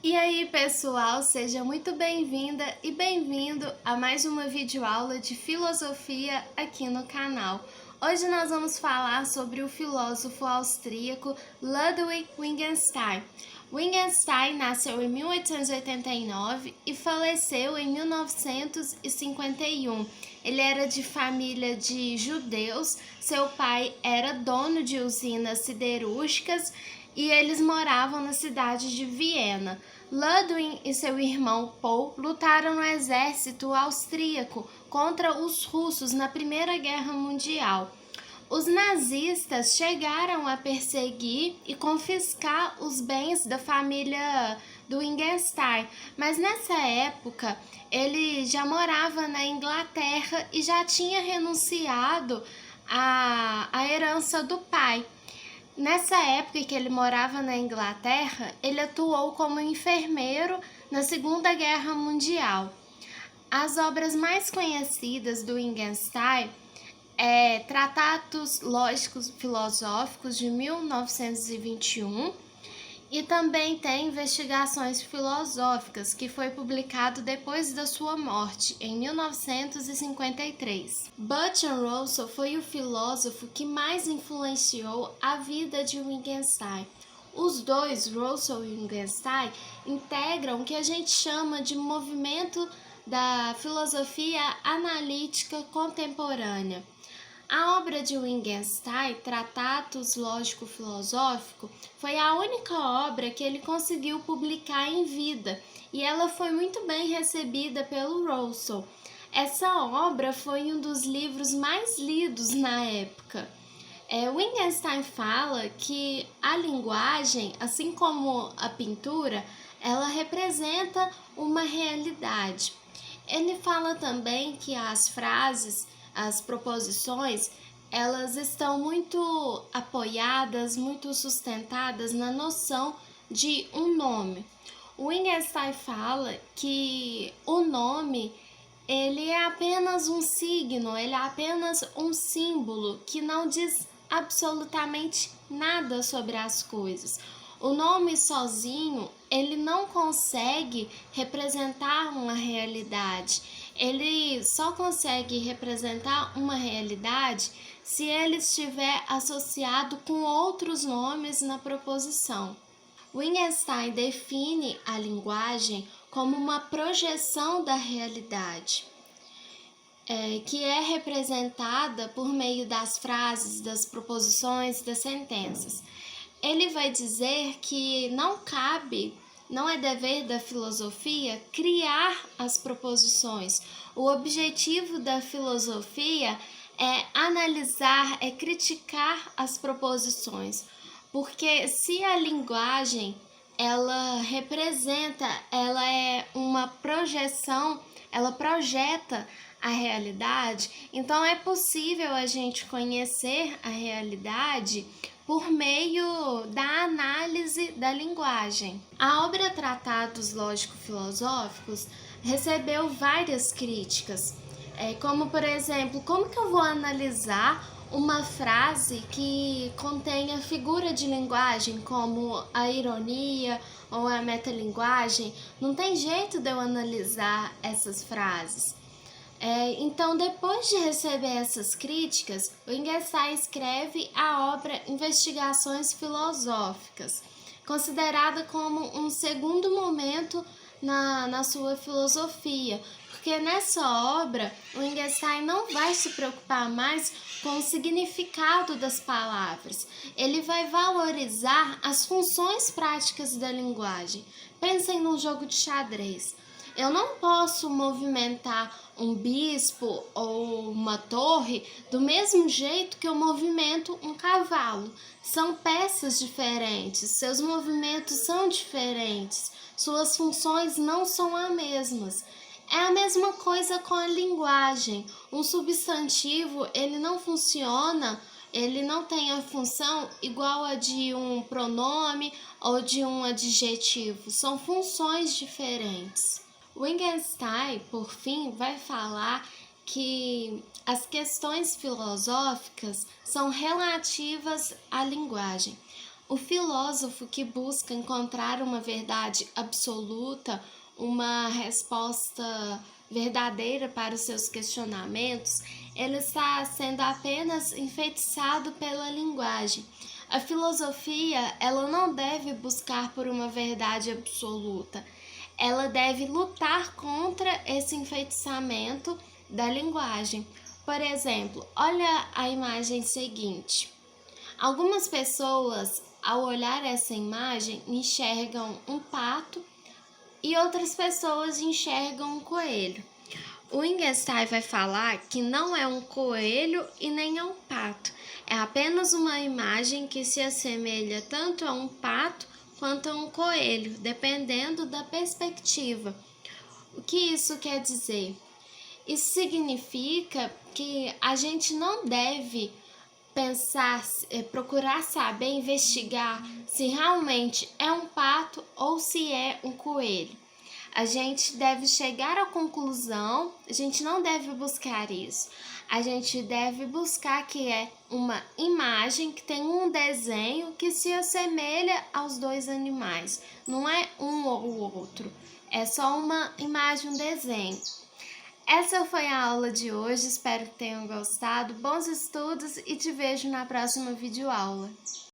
E aí, pessoal, seja muito bem-vinda e bem-vindo a mais uma videoaula de filosofia aqui no canal. Hoje nós vamos falar sobre o filósofo austríaco Ludwig Wittgenstein. Wittgenstein nasceu em 1889 e faleceu em 1951. Ele era de família de judeus, seu pai era dono de usinas siderúrgicas e eles moravam na cidade de Viena. Ludwig e seu irmão Paul lutaram no exército austríaco contra os russos na Primeira Guerra Mundial. Os nazistas chegaram a perseguir e confiscar os bens da família do Wittgenstein, mas nessa época ele já morava na Inglaterra e já tinha renunciado à herança do pai. Nessa época que ele morava na Inglaterra, ele atuou como enfermeiro na Segunda Guerra Mundial. As obras mais conhecidas do Wittgenstein Tratados Lógicos Filosóficos de 1921 e também tem Investigações Filosóficas, que foi publicado depois da sua morte, em 1953. Bertrand Russell foi o filósofo que mais influenciou a vida de Wittgenstein. Os dois, Russell e Wittgenstein, integram o que a gente chama de movimento da filosofia analítica contemporânea. A obra de Wittgenstein, Tratados Lógico-Filosófico, foi a única obra que ele conseguiu publicar em vida e ela foi muito bem recebida pelo Russell. Essa obra foi um dos livros mais lidos na época. Wittgenstein fala que a linguagem, assim como a pintura, ela representa uma realidade. Ele fala também que as frases, as proposições, elas estão muito apoiadas, muito sustentadas na noção de um nome. O Wittgenstein fala que o nome ele é apenas um signo, ele é apenas um símbolo que não diz absolutamente nada sobre as coisas. O nome sozinho, ele não consegue representar uma realidade. Ele só consegue representar uma realidade se ele estiver associado com outros nomes na proposição. Wittgenstein define a linguagem como uma projeção da realidade, que é representada por meio das frases, das proposições, das sentenças. Ele vai dizer que não é dever da filosofia criar as proposições. O objetivo da filosofia é analisar, é criticar as proposições, porque se a linguagem ela representa, ela é uma projeção, ela projeta a realidade, então é possível a gente conhecer a realidade por meio da análise da linguagem. A obra Tratados Lógico-Filosóficos recebeu várias críticas, como por exemplo, como que eu vou analisar uma frase que contenha figura de linguagem como a ironia ou a metalinguagem? Não tem jeito de eu analisar essas frases. Então, depois de receber essas críticas, o Wittgenstein escreve a obra Investigações Filosóficas, considerada como um segundo momento na sua filosofia, porque nessa obra o Wittgenstein não vai se preocupar mais com o significado das palavras, ele vai valorizar as funções práticas da linguagem. Pensem num jogo de xadrez. Eu não posso movimentar um bispo ou uma torre do mesmo jeito que eu movimento um cavalo. São peças diferentes, seus movimentos são diferentes, suas funções não são as mesmas. É a mesma coisa com a linguagem. Um substantivo, ele não funciona, ele não tem a função igual a de um pronome ou de um adjetivo. São funções diferentes. Wittgenstein, por fim, vai falar que as questões filosóficas são relativas à linguagem. O filósofo que busca encontrar uma verdade absoluta, uma resposta verdadeira para os seus questionamentos, ele está sendo apenas enfeitiçado pela linguagem. A filosofia, ela não deve buscar por uma verdade absoluta. Ela deve lutar contra esse enfeitiçamento da linguagem. Por exemplo, olha a imagem seguinte. Algumas pessoas, ao olhar essa imagem, enxergam um pato e outras pessoas enxergam um coelho. O Wittgenstein vai falar que não é um coelho e nem é um pato. É apenas uma imagem que se assemelha tanto a um pato quanto a um coelho, dependendo da perspectiva. O que isso quer dizer? Isso significa que a gente não deve pensar, procurar saber, investigar se realmente é um pato ou se é um coelho. A gente deve chegar à conclusão, a gente não deve buscar isso. A gente deve buscar que é uma imagem que tem um desenho que se assemelha aos dois animais. Não é um ou outro, é só uma imagem, um desenho. Essa foi a aula de hoje, espero que tenham gostado. Bons estudos e te vejo na próxima videoaula.